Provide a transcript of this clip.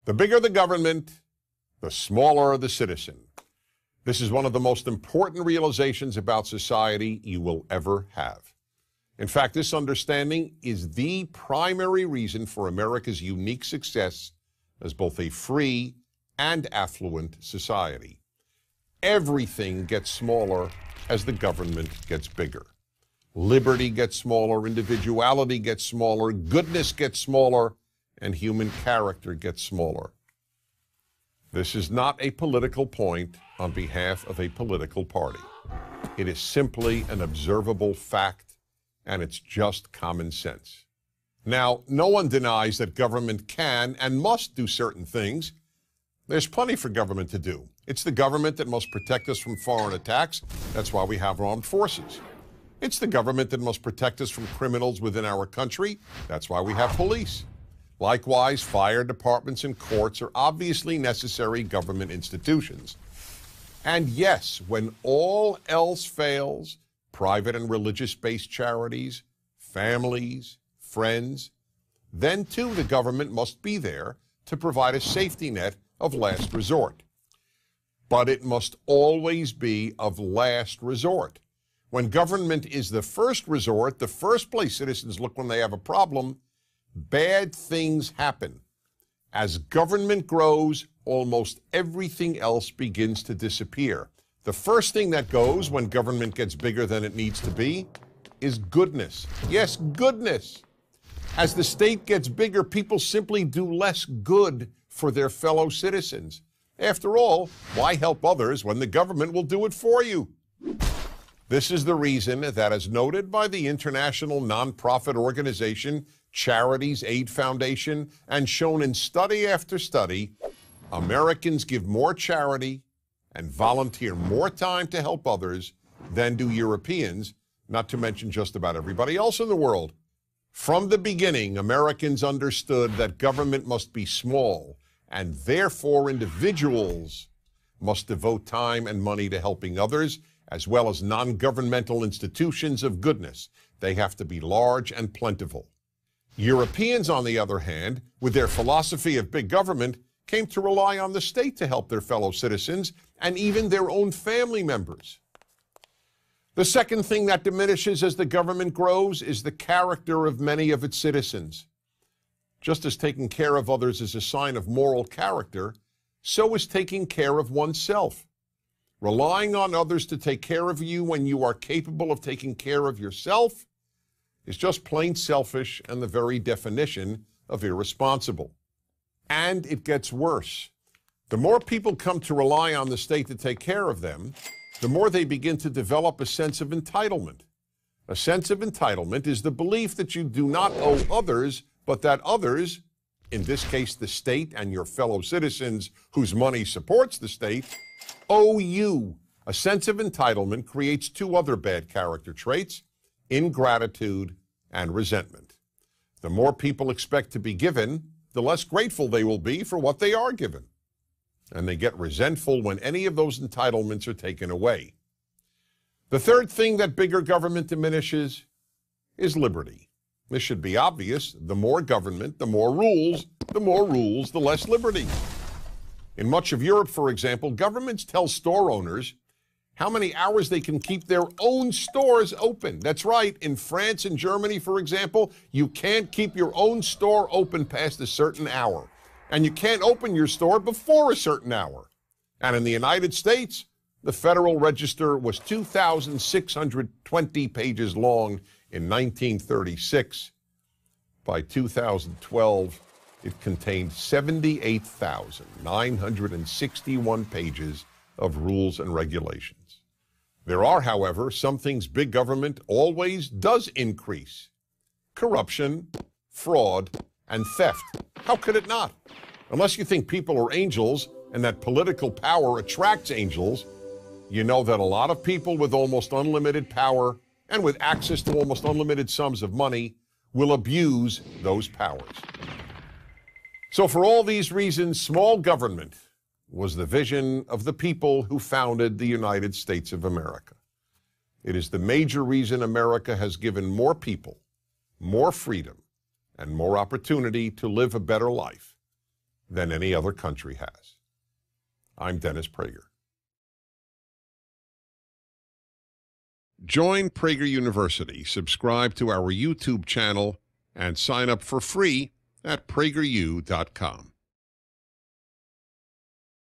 The bigger the government, the smaller the citizen. This is one of the most important realizations about society you will ever have. In fact, this understanding is the primary reason for America's unique success as both a free and affluent society. Everything gets smaller as the government gets bigger. Liberty gets smaller, individuality gets smaller, goodness gets smaller, and human character gets smaller. This is not a political point on behalf of a political party. It is simply an observable fact, and it's just common sense. Now, no one denies that government can and must do certain things. There's plenty for government to do. It's the government that must protect us from foreign attacks. That's why we have armed forces. It's the government that must protect us from criminals within our country. That's why we have police. Likewise, fire departments and courts are obviously necessary government institutions. And yes, when all else fails, private and religious-based charities, families, friends, then too the government must be there to provide a safety net of last resort. But it must always be of last resort. When government is the first resort, the first place citizens look when they have a problem, bad things happen. As government grows, almost everything else begins to disappear. The first thing that goes when government gets bigger than it needs to be is goodness. Yes, goodness. As the state gets bigger, people simply do less good for their fellow citizens. After all, why help others when the government will do it for you? This is the reason that, as noted by the international nonprofit organization Charities Aid Foundation, and shown in study after study, Americans give more charity and volunteer more time to help others than do Europeans, not to mention just about everybody else in the world. From the beginning, Americans understood that government must be small, and therefore individuals must devote time and money to helping others, as well as non-governmental institutions of goodness. They have to be large and plentiful. Europeans, on the other hand, with their philosophy of big government, came to rely on the state to help their fellow citizens and even their own family members. The second thing that diminishes as the government grows is the character of many of its citizens. Just as taking care of others is a sign of moral character, so is taking care of oneself. Relying on others to take care of you when you are capable of taking care of yourself is just plain selfish and the very definition of irresponsible. And it gets worse. The more people come to rely on the state to take care of them, the more they begin to develop a sense of entitlement. A sense of entitlement is the belief that you do not owe others, but that others, in this case the state and your fellow citizens whose money supports the state, owe you. A sense of entitlement creates two other bad character traits: ingratitude and resentment. The more people expect to be given, the less grateful they will be for what they are given. And they get resentful when any of those entitlements are taken away. The third thing that bigger government diminishes is liberty. This should be obvious. The more government, the more rules, the less liberty. In much of Europe, for example, governments tell store owners how many hours they can keep their own stores open. That's right. In France and Germany, for example, you can't keep your own store open past a certain hour. And you can't open your store before a certain hour. And in the United States, the Federal Register was 2,620 pages long in 1936. By 2012, it contained 78,961 pages of rules and regulations. There are, however, some things big government always does increase: corruption, fraud, and theft. How could it not? Unless you think people are angels and that political power attracts angels, you know that a lot of people with almost unlimited power and with access to almost unlimited sums of money will abuse those powers. So for all these reasons, small government was the vision of the people who founded the United States of America. It is the major reason America has given more people more freedom and more opportunity to live a better life. than any other country has. I'm Dennis Prager. Join Prager University, subscribe to our YouTube channel, and sign up for free at prageru.com.